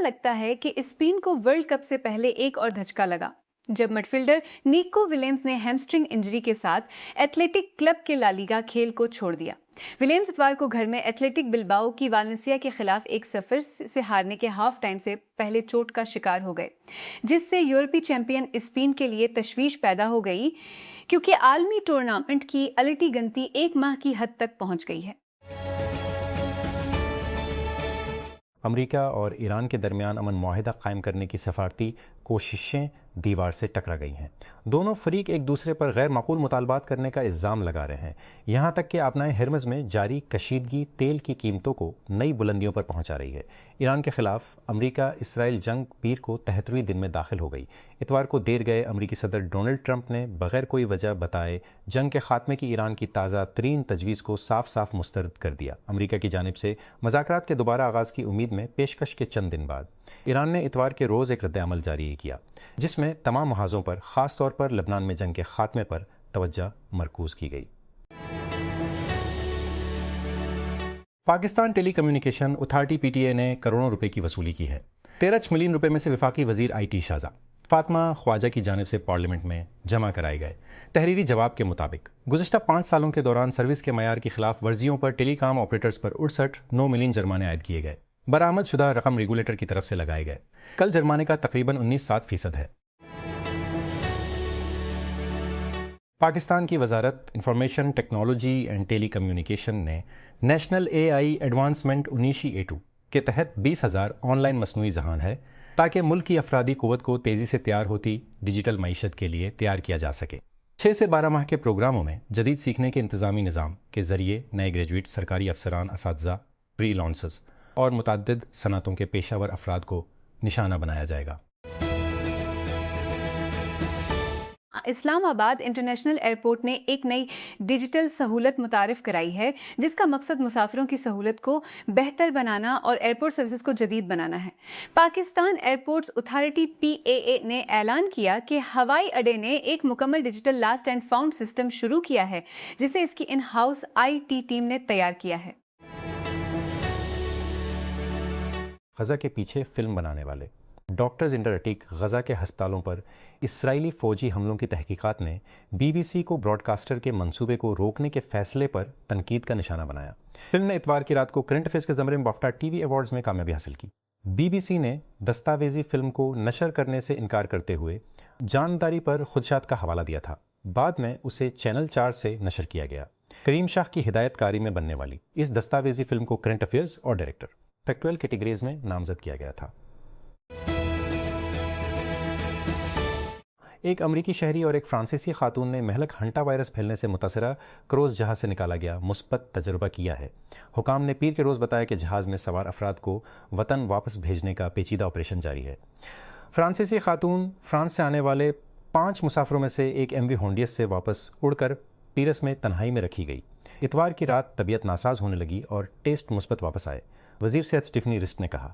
لگتا ہے کہ اسپین کو ورلڈ کپ سے پہلے ایک اور دھچکا لگا جب مڈفیلڈر نیکو ولیمز نے ہیمسٹرنگ انجری کے ساتھ ایتلیٹک کلب کے لا لیگا کھیل کو چھوڑ دیا۔ ولیمز اتوار کو گھر میں ایتلیٹک بلباؤ کی والنسیا کے خلاف 1-0 سے ہارنے کے ہاف ٹائم سے پہلے چوٹ کا شکار ہو گئے، جس سے یورپی چیمپئن اسپین کے لیے تشویش پیدا ہو گئی کیونکہ عالمی ٹورنامنٹ کی الٹی گنتی 1 ماہ کی حد تک پہنچ گئی ہے۔ امریکہ اور ایران کے درمیان امن معاہدہ قائم کرنے کی سفارتی کوششیں دیوار سے ٹکرا گئی ہیں۔ دونوں فریق ایک دوسرے پر غیر معقول مطالبات کرنے کا الزام لگا رہے ہیں، یہاں تک کہ آبنائے ہرمز میں جاری کشیدگی تیل کی قیمتوں کو نئی بلندیوں پر پہنچا رہی ہے۔ ایران کے خلاف امریکہ اسرائیل جنگ پیر کو 73ویں دن میں داخل ہو گئی۔ اتوار کو دیر گئے امریکی صدر ڈونلڈ ٹرمپ نے بغیر کوئی وجہ بتائے جنگ کے خاتمے کی ایران کی تازہ ترین تجویز کو صاف صاف مسترد کر دیا۔ امریکہ کی جانب سے مذاکرات کے دوبارہ آغاز کی امید میں پیشکش کے چند دن بعد ایران نے اتوار کے روز ایک رد عمل جاری کیا، جس میں تمام محاذوں پر خاص طور پر لبنان میں جنگ کے خاتمے پر توجہ مرکوز کی گئی۔ Pakistan telecommunication authority P T A نے کروڑوں روپے کی وصولی کی ہے۔ 13 ملین روپے میں سے وفاقی وزیر آئی ٹی شاہزہ فاطمہ خواجہ کی جانب سے پارلیمنٹ میں جمع کرائے گئے۔ تحریری جواب کے مطابق گزشتہ 5 سالوں کے دوران سروس کے معیار کی خلاف ورزیوں پر ٹیلی کام آپریٹرز پر 69 ملین جرمانے عائد کیے گئے، برآمد شدہ رقم ریگولیٹر کی طرف سے لگائے گئے۔ کل جرمانے کا تقریباً 19.7% ہے۔ پاکستان کی وزارت information technology and telecommunication نے national A I advancement 19A2 کے تحت 20,000 آن لائن مصنوعی ذہان ہے تاکہ ملک کی افرادی قوت کو تیزی سے تیار ہوتی ڈیجیٹل معیشت کے لیے تیار کیا جا سکے۔ 6 سے 12 ماہ کے پروگراموں میں جدید سیکھنے کے انتظامی نظام کے ذریعے نئے گریجویٹ، سرکاری افسران، اساتذہ، فری لانسرز اور متعدد صنعتوں کے پیشہ ور افراد کو نشانہ بنایا جائے گا۔ اسلام آباد انٹرنیشنل ایئرپورٹ نے ایک نئی ڈیجیٹل سہولت متعارف کرائی ہے جس کا مقصد مسافروں کی سہولت کو بہتر بنانا اور ایئرپورٹ سروسز کو جدید بنانا ہے۔ پاکستان ایئرپورٹس اتھارٹی PAA نے اعلان کیا کہ ہوائی اڈے نے ایک مکمل digital last and found system شروع کیا ہے جسے اس کی ان ہاؤس IT ٹیم نے تیار کیا ہے۔ غزہ کے پیچھے فلم بنانے والے ڈاکٹرز انڈر اٹیک غزہ کے ہسپتالوں پر اسرائیلی فوجی حملوں کی تحقیقات نے BBC کو براڈ کاسٹر کے منصوبے کو روکنے کے فیصلے پر تنقید کا نشانہ بنایا۔ فلم نے اتوار کی رات کو کرنٹ افیئرز کے زمرے میں BAFTA TV ایوارڈز میں کامیابی حاصل کی۔ BBC نے دستاویزی فلم کو نشر کرنے سے انکار کرتے ہوئے جانداری پر خدشات کا حوالہ دیا تھا، بعد میں اسے چینل 4 سے نشر کیا گیا۔ کریم شاہ کی ہدایت کاری میں بننے والی اس دستاویزی فلم کو کرنٹ افیئرز اور ڈائریکٹر فیکٹوئل کیٹیگریز میں نامزد کیا گیا تھا۔ ایک امریکی شہری اور ایک فرانسیسی خاتون نے مہلک ہنٹا وائرس پھیلنے سے متاثرہ کروز جہاز سے نکالا گیا مثبت تجربہ کیا ہے۔ حکام نے پیر کے روز بتایا کہ جہاز میں سوار افراد کو وطن واپس بھیجنے کا پیچیدہ آپریشن جاری ہے۔ فرانسیسی خاتون فرانس سے آنے والے 5 مسافروں میں سے ایک MV ہونڈیس سے واپس اڑ کر پیرس میں تنہائی میں رکھی گئی۔ اتوار کی رات طبیعت ناساز ہونے لگی اور ٹیسٹ مثبت واپس آئے، وزیر صحت اسٹیفنی رسٹ نے کہا۔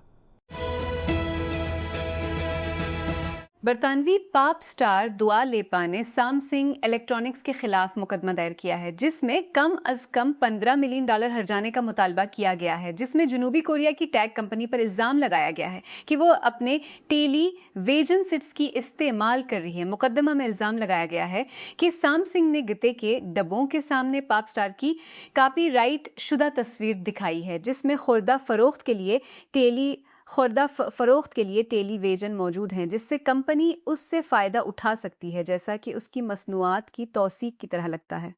برطانوی پاپ سٹار دعا لیپا نے سامسنگ الیکٹرانکس کے خلاف مقدمہ دائر کیا ہے جس میں کم از کم $15 ملین ہرجانے کا مطالبہ کیا گیا ہے، جس میں جنوبی کوریا کی ٹیک کمپنی پر الزام لگایا گیا ہے کہ وہ اپنے ٹیلی ویژن سیٹس کی استعمال کر رہی ہے۔ مقدمہ میں الزام لگایا گیا ہے کہ سامسنگ نے گتے کے ڈبوں کے سامنے پاپ سٹار کی کاپی رائٹ شدہ تصویر دکھائی ہے جس میں خوردہ فروخت کے لیے ٹیلی ویژن موجود ہیں، جس سے کمپنی اس سے فائدہ اٹھا سکتی ہے جیسا کہ اس کی مصنوعات کی توثیق کی طرح لگتا ہے۔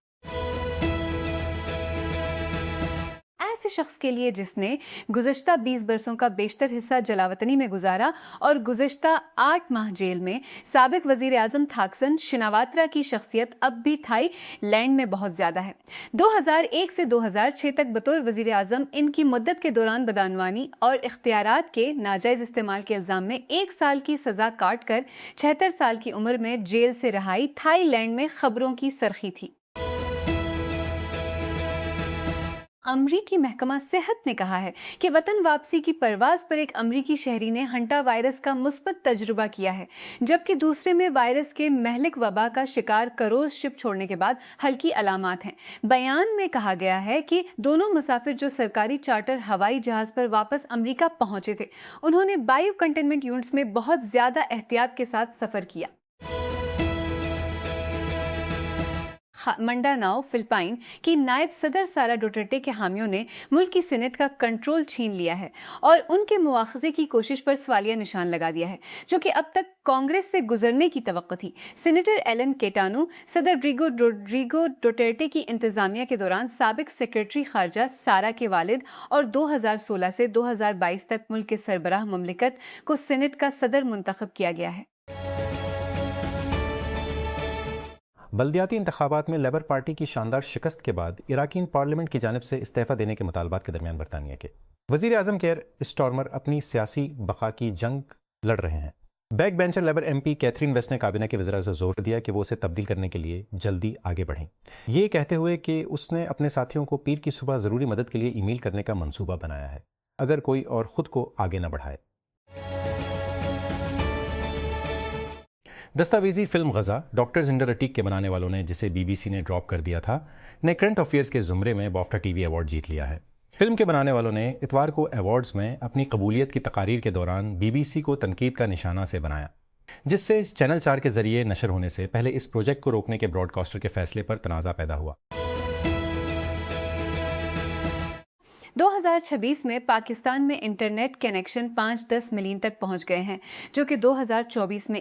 ایسے شخص کے لیے جس نے گزشتہ 20 برسوں کا بیشتر حصہ جلاوطنی میں گزارا اور گزشتہ 8 ماہ جیل میں، سابق وزیر اعظم تھاکسن شناواترا کی شخصیت اب بھی تھائی لینڈ میں بہت زیادہ ہے۔ 2001 سے 2006 تک بطور وزیر اعظم ان کی مدت کے دوران بدعنوانی اور اختیارات کے ناجائز استعمال کے الزام میں 1 سال کی سزا کاٹ کر 76 سال کی عمر میں جیل سے رہائی تھائی لینڈ میں خبروں کی سرخی تھی۔ امریکی محکمہ صحت نے کہا ہے کہ وطن واپسی کی پرواز پر ایک امریکی شہری نے ہنٹا وائرس کا مثبت تجربہ کیا ہے، جبکہ دوسرے میں وائرس کے مہلک وبا کا شکار کروز شپ چھوڑنے کے بعد ہلکی علامات ہیں۔ بیان میں کہا گیا ہے کہ دونوں مسافر جو سرکاری چارٹر ہوائی جہاز پر واپس امریکہ پہنچے تھے، انہوں نے بایو کنٹینمنٹ یونٹس میں بہت زیادہ احتیاط کے ساتھ سفر کیا۔ منڈاناؤ فلپائن کی نائب صدر سارا ڈوٹرٹے کے حامیوں نے ملک کی سینٹ کا کنٹرول چھین لیا ہے اور ان کے مواخذے کی کوشش پر سوالیہ نشان لگا دیا ہے، جو کہ اب تک کانگریس سے گزرنے کی توقع تھی۔ سینیٹر ایلن کیٹانو صدر روڈریگو ڈوٹرٹے کی انتظامیہ کے دوران سابق سیکرٹری خارجہ سارا کے والد اور 2016 سے 2022 تک ملک کے سربراہ مملکت کو سینٹ کا صدر منتخب کیا گیا ہے۔ بلدیاتی انتخابات میں لیبر پارٹی کی شاندار شکست کے بعد اراکین پارلیمنٹ کی جانب سے استعفیٰ دینے کے مطالبات کے درمیان برطانیہ کے وزیر اعظم کیئر اسٹارمر اپنی سیاسی بقا کی جنگ لڑ رہے ہیں۔ Backbencher Labour M P Catherine West نے کابینہ کے وزراء سے زور دیا کہ وہ اسے تبدیل کرنے کے لیے جلدی آگے بڑھیں، یہ کہتے ہوئے کہ اس نے اپنے ساتھیوں کو پیر کی صبح ضروری مدد کے لیے ای میل کرنے کا منصوبہ بنایا ہے اگر کوئی اور خود کو آگے نہ بڑھائے۔ دستاویزی فلم غزہ ڈاکٹر زنڈر اٹیک کے بنانے والوں نے، جسے بی بی سی نے ڈراپ کر دیا تھا، نے کرنٹ افیئرز کے زمرے میں بافٹا ٹی وی ایوارڈ جیت لیا ہے۔ فلم کے بنانے والوں نے اتوار کو ایوارڈز میں اپنی قبولیت کی تقاریر کے دوران بی بی سی کو تنقید کا نشانہ سے بنایا، جس سے چینل 4 کے ذریعے نشر ہونے سے پہلے اس پروجیکٹ کو روکنے کے براڈ کاسٹر کے فیصلے پر تنازع پیدا ہوا۔ 2026 میں پاکستان میں انٹرنیٹ کنیکشن 5-10 ملین تک پہنچ گئے ہیں، جو کہ 2024 میں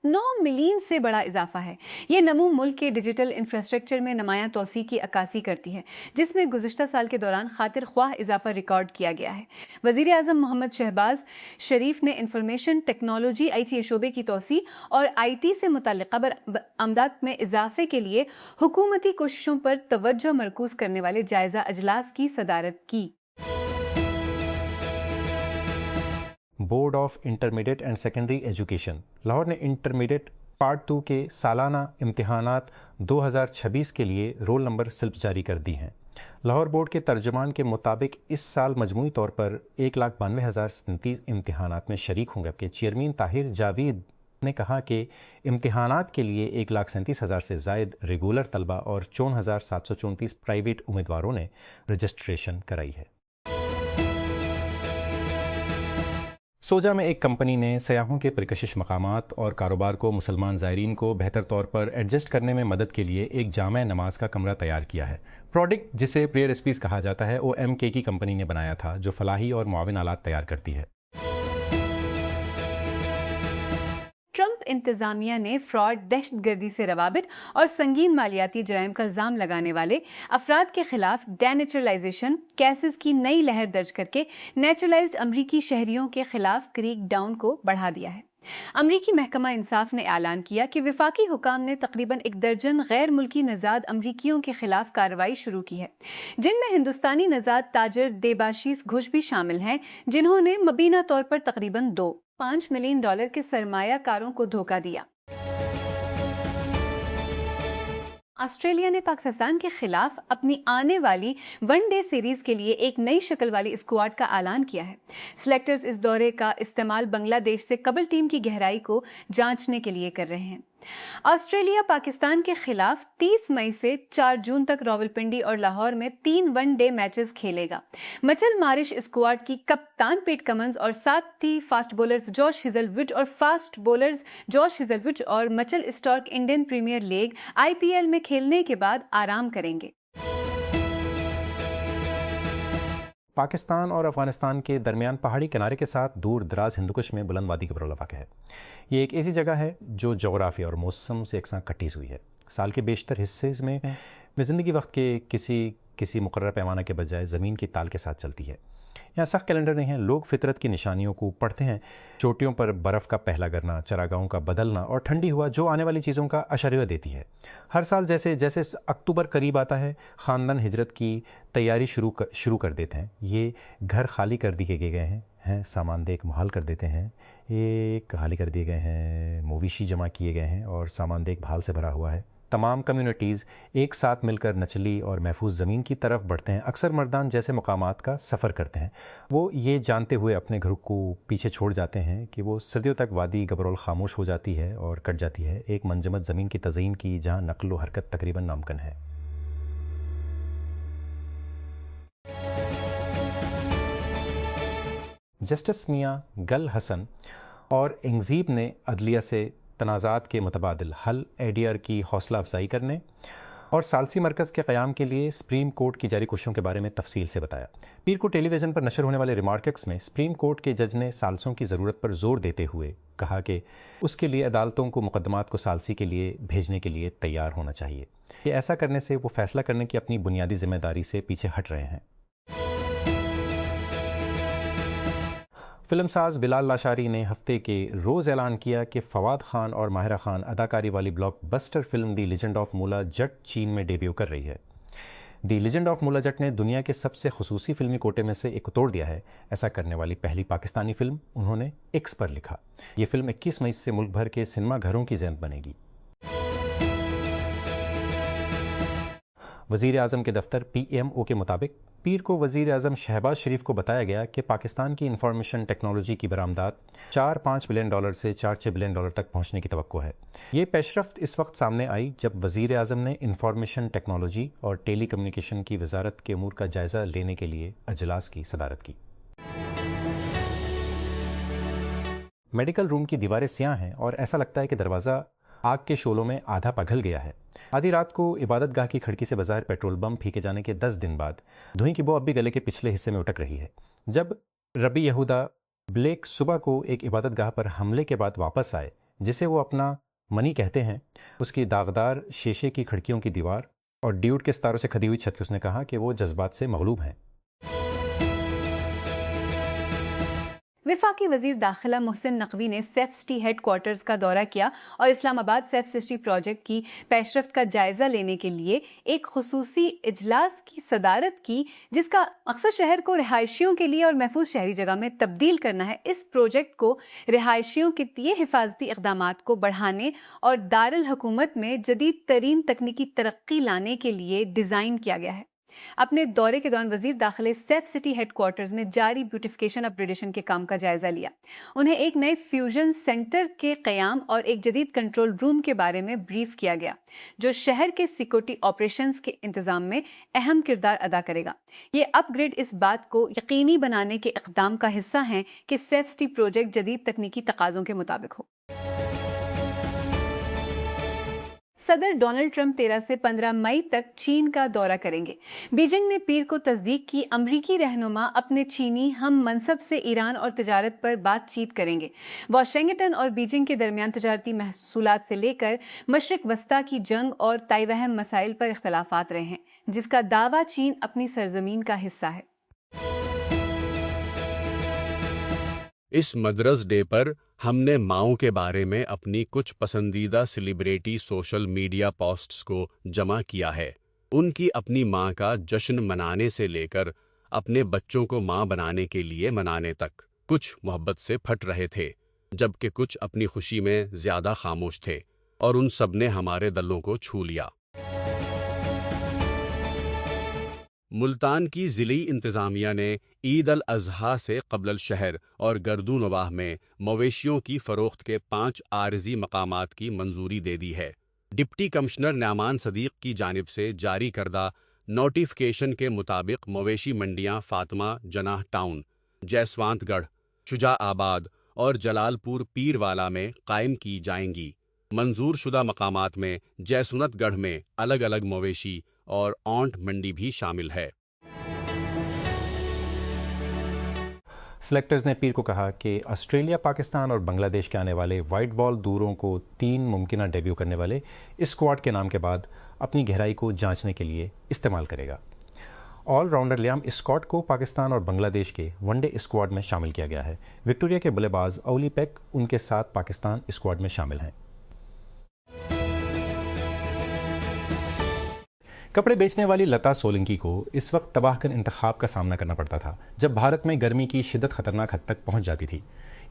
9 ملین سے بڑا اضافہ ہے۔ یہ نمو ملک کے ڈیجیٹل انفراسٹرکچر میں نمایاں توسیع کی عکاسی کرتی ہے، جس میں گزشتہ سال کے دوران خاطر خواہ اضافہ ریکارڈ کیا گیا ہے۔ وزیر اعظم محمد شہباز شریف نے انفارمیشن ٹیکنالوجی ITI شعبے کی توسیع اور IT سے متعلقہ برآمدات میں اضافے کے لیے حکومتی کوششوں پر توجہ مرکوز کرنے والے جائزہ اجلاس کی صدارت کی۔ Board of intermediate and secondary education Lahore نے انٹرمیڈیٹ پارٹ 2 کے سالانہ امتحانات 2026 کے لیے رول نمبر سلپس جاری کر دی ہیں۔ لاہور بورڈ کے ترجمان کے مطابق اس سال مجموعی طور پر 1,92,037 امتحانات میں شریک ہوں گے، جبکہ چیئرمین طاہر جاوید نے کہا کہ امتحانات کے لیے 1,37,000 سے زائد ریگولر طلبہ اور 54,734 پرائیویٹ امیدواروں نے رجسٹریشن کرائی ہے۔ سوجا میں ایک کمپنی نے سیاحوں کے پرکشش مقامات اور کاروبار کو مسلمان زائرین کو بہتر طور پر ایڈجسٹ کرنے میں مدد کے لیے ایک جامع نماز کا کمرہ تیار کیا ہے۔ پروڈکٹ، جسے پریئر اسپیس کہا جاتا ہے، OMK کی کمپنی نے بنایا تھا، جو فلاحی اور معاون آلات تیار کرتی ہے۔ ٹرمپ انتظامیہ نے فراڈ، دہشت گردی سے روابط اور سنگین مالیاتی جرائم کا الزام لگانے والے افراد کے خلاف ڈی نیچرلائزیشن کیسز کی نئی لہر درج کر کے نیچرلائزڈ امریکی شہریوں کے خلاف کریک ڈاؤن کو بڑھا دیا ہے۔ امریکی محکمہ انصاف نے اعلان کیا کہ وفاقی حکام نے تقریباً 1 درجن غیر ملکی نژاد امریکیوں کے خلاف کارروائی شروع کی ہے، جن میں ہندوستانی نژاد تاجر دیباشیس گھوش بھی شامل ہیں، جنہوں نے مبینہ طور پر تقریباً $2.5 ملین کے سرمایہ کاروں کو دھوکہ دیا۔ آسٹریلیا نے پاکستان کے خلاف اپنی آنے والی ون ڈے سیریز کے لیے ایک نئی شکل والی اسکواڈ کا اعلان کیا ہے۔ سلیکٹرز اس دورے کا استعمال بنگلہ دیش سے قبل ٹیم کی گہرائی کو جانچنے کے لیے کر رہے ہیں۔ آسٹریلیا پاکستان کے خلاف 30 مئی سے 4 جون تک راولپنڈی اور لاہور میں 3 ون ڈے میچز کھیلے گا۔ مچل مارش اسکواڈ کی کپتان پیٹ کمنز اور ساتھی fast bowlers Josh Hazlewood اور Mitchell Starc Indian Premier League IPL میں کھیلنے کے بعد آرام کریں گے۔ پاکستان اور افغانستان کے درمیان پہاڑی کنارے کے ساتھ دور دراز ہندوکش میں بلند وادی کا پرولہ واقع ہے۔ یہ ایک ایسی جگہ ہے جو جغرافیہ اور موسم سے یکساں کٹی ہوئی ہے۔ سال کے بیشتر حصے میں زندگی وقت کے کسی مقررہ پیمانہ کے بجائے زمین کی تال کے ساتھ چلتی ہے۔ یہاں سخت کیلنڈر نہیں ہیں، لوگ فطرت کی نشانیوں کو پڑھتے ہیں، چوٹیوں پر برف کا پہلا گرنا، چراگاہوں کا بدلنا اور ٹھنڈی ہوا جو آنے والی چیزوں کا اشارہ دیتی ہے۔ ہر سال جیسے اکتوبر قریب آتا ہے، خاندان ہجرت کی تیاری شروع کر دیتے ہیں۔ یہ گھر خالی کر دیے گئے ہیں، سامان دیکھ محال کر دیتے ہیں، خالی کر دیے گئے ہیں، مویشی جمع کیے گئے ہیں اور سامان دیکھ بھال سے بھرا ہوا ہے تمام کمیونٹیز ایک ساتھ مل کر نچلی اور محفوظ زمین کی طرف بڑھتے ہیں، اکثر مردان جیسے مقامات کا سفر کرتے ہیں۔ وہ یہ جانتے ہوئے اپنے گھر کو پیچھے چھوڑ جاتے ہیں کہ وہ صدیوں تک وادی گبرول خاموش ہو جاتی ہے اور کٹ جاتی ہے، ایک منجمد زمین کی تزئین کی جہاں نقل و حرکت تقریباً ناممکن ہے۔ جسٹس میاں گل حسن اور انگزیب نے عدلیہ سے تنازعات کے متبادل حل ADR کی حوصلہ افزائی کرنے اور ثالثی مرکز کے قیام کے لیے سپریم کورٹ کی جاری کوششوں کے بارے میں تفصیل سے بتایا۔ پیر کو ٹیلی ویژن پر نشر ہونے والے ریمارکس میں سپریم کورٹ کے جج نے ثالثوں کی ضرورت پر زور دیتے ہوئے کہا کہ اس کے لیے عدالتوں کو مقدمات کو ثالثی کے لیے بھیجنے کے لیے تیار ہونا چاہیے کہ ایسا کرنے سے وہ فیصلہ کرنے کی اپنی بنیادی ذمہ داری سے پیچھے ہٹ رہے ہیں۔ فلم ساز بلال لاشاری نے ہفتے کے روز اعلان کیا کہ فواد خان اور ماہرہ خان اداکاری والی block buster film the legend of مولا جٹ چین میں ڈیبیو کر رہی ہے۔ دی لیجنڈ آف مولا جٹ نے دنیا کے سب سے خصوصی فلمی کوٹے میں سے ایک توڑ دیا ہے۔ ایسا کرنے والی پہلی پاکستانی فلم انہوں نے ایکس پر لکھا۔ یہ فلم 21 مئی سے ملک بھر کے سنیما گھروں کی زینت بنے گی۔ وزیر اعظم کے دفتر PMO کے مطابق پیر کو وزیر اعظم شہباز شریف کو بتایا گیا کہ پاکستان کی انفارمیشن ٹیکنالوجی کی برآمدات $4-5 بلین سے $4-6 بلین تک پہنچنے کی توقع ہے۔ یہ پیش رفت اس وقت سامنے آئی جب وزیر اعظم نے انفارمیشن ٹیکنالوجی اور ٹیلی کمیونیکیشن کی وزارت کے امور کا جائزہ لینے کے لیے اجلاس کی صدارت کی۔ میڈیکل روم کی دیواریں سیاہ ہیں اور ایسا لگتا ہے کہ دروازہ آگ کے شعلوں میں آدھا پگھل گیا ہے۔ آدھی رات کو عبادت گاہ کی کھڑکی سے بظاہر پیٹرول بم پھینکے جانے کے 10 دن بعد دھوئیں کی بو اب بھی گلے کے پچھلے حصے میں اٹک رہی ہے۔ جب ربی یہودا بلیک صبح کو ایک عبادت گاہ پر حملے کے بعد واپس آئے جسے وہ اپنا منی کہتے ہیں، اس کی داغدار شیشے کی کھڑکیوں کی دیوار اور ڈیوڈ کے ستاروں سے کھدی ہوئی چھت کی اس نے کہا کہ وہ جذبات سے مغلوب ہیں۔ وفاقی وزیر داخلہ محسن نقوی نے سیف سٹی ہیڈ کوارٹرز کا دورہ کیا اور اسلام آباد سیف سٹی پروجیکٹ کی پیش رفت کا جائزہ لینے کے لیے ایک خصوصی اجلاس کی صدارت کی، جس کا مقصد شہر کو رہائشیوں کے لیے اور محفوظ شہری جگہ میں تبدیل کرنا ہے۔ اس پروجیکٹ کو رہائشیوں کے لیے حفاظتی اقدامات کو بڑھانے اور دارالحکومت میں جدید ترین تکنیکی ترقی لانے کے لیے ڈیزائن کیا گیا ہے۔ اپنے دورے کے دوران وزیر داخلہ سیف سٹی ہیڈ کوارٹرز میں جاری بیوٹیفیکیشن اپ گریڈیشن کے کام کا جائزہ لیا۔ انہیں ایک نئے فیوژن سینٹر کے قیام اور ایک جدید کنٹرول روم کے بارے میں بریف کیا گیا جو شہر کے سیکورٹی آپریشنز کے انتظام میں اہم کردار ادا کرے گا۔ یہ اپ گریڈ اس بات کو یقینی بنانے کے اقدام کا حصہ ہیں کہ سیف سٹی پروجیکٹ جدید تکنیکی تقاضوں کے مطابق ہو۔ صدر ڈونلڈ ٹرمپ 13 سے 15 مئی تک چین کا دورہ کریں گے۔ بیجنگ نے پیر کو تصدیق کی امریکی رہنما اپنے چینی ہم منصب سے ایران اور تجارت پر بات چیت کریں گے۔ واشنگٹن اور بیجنگ کے درمیان تجارتی محصولات سے لے کر مشرق وسطیٰ کی جنگ اور تائیوان مسائل پر اختلافات رہے ہیں، جس کا دعویٰ چین اپنی سرزمین کا حصہ ہے۔ اس مدرس ڈے پر ہم نے ماؤں کے بارے میں اپنی کچھ پسندیدہ سیلیبریٹی سوشل میڈیا پوسٹس کو جمع کیا ہے۔ ان کی اپنی ماں کا جشن منانے سے لے کر اپنے بچوں کو ماں بنانے کے لیے منانے تک، کچھ محبت سے پھٹ رہے تھے جبکہ کچھ اپنی خوشی میں زیادہ خاموش تھے، اور ان سب نے ہمارے دلوں کو چھو لیا۔ ملتان کی ضلعی انتظامیہ نے عید الاضحیٰ سے قبل الشہر اور گردوں نواح میں مویشیوں کی فروخت کے 5 عارضی مقامات کی منظوری دے دی ہے۔ ڈپٹی کمشنر نعمان صدیق کی جانب سے جاری کردہ نوٹیفکیشن کے مطابق مویشی منڈیاں فاطمہ جناح ٹاؤن، جیسوانت گڑھ، شجاع آباد اور جلال پور پیر والا میں قائم کی جائیں گی۔ منظور شدہ مقامات میں جیسونت گڑھ میں الگ الگ مویشی اور اونٹ منڈی بھی شامل ہے۔ سلیکٹرز نے پیر کو کہا کہ آسٹریلیا، پاکستان اور بنگلہ دیش کے آنے والے وائٹ بال دوروں کو 3 ممکنہ ڈیبیو کرنے والے اسکواڈ کے نام کے بعد اپنی گہرائی کو جانچنے کے لیے استعمال کرے گا۔ آل راؤنڈر لیام اسکاٹ کو پاکستان اور بنگلہ دیش کے ون ڈے اسکواڈ میں شامل کیا گیا ہے۔ وکٹوریہ کے بلے باز اولی پیک ان کے ساتھ پاکستان اسکواڈ میں شامل ہیں۔ کپڑے بیچنے والی لتا سولنکی کو اس وقت تباہ کن انتخاب کا سامنا کرنا پڑتا تھا جب بھارت میں گرمی کی شدت خطرناک حد تک پہنچ جاتی تھی۔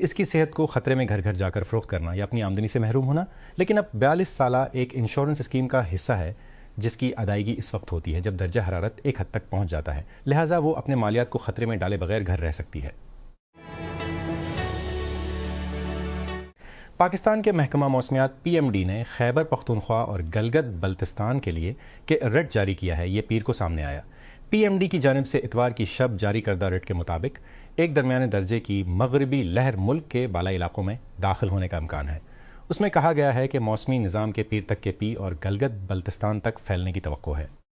اس کی صحت کو خطرے میں گھر گھر جا کر فروخت کرنا یا اپنی آمدنی سے محروم ہونا، لیکن اب 42 سالہ ایک انشورنس اسکیم کا حصہ ہے جس کی ادائیگی اس وقت ہوتی ہے جب درجہ حرارت ایک حد تک پہنچ جاتا ہے، لہٰذا وہ اپنے مالیات کو خطرے میں ڈالے بغیر گھر رہ سکتی ہے۔ پاکستان کے محکمہ موسمیات PMD نے خیبر پختونخوا اور گلگت بلتستان کے لیے کہ ریڈ جاری کیا ہے، یہ پیر کو سامنے آیا۔ PMD کی جانب سے اتوار کی شب جاری کردہ ریڈ کے مطابق ایک درمیانے درجے کی مغربی لہر ملک کے بالائی علاقوں میں داخل ہونے کا امکان ہے۔ اس میں کہا گیا ہے کہ موسمی نظام کے پیر تک کے پی اور گلگت بلتستان تک پھیلنے کی توقع ہے۔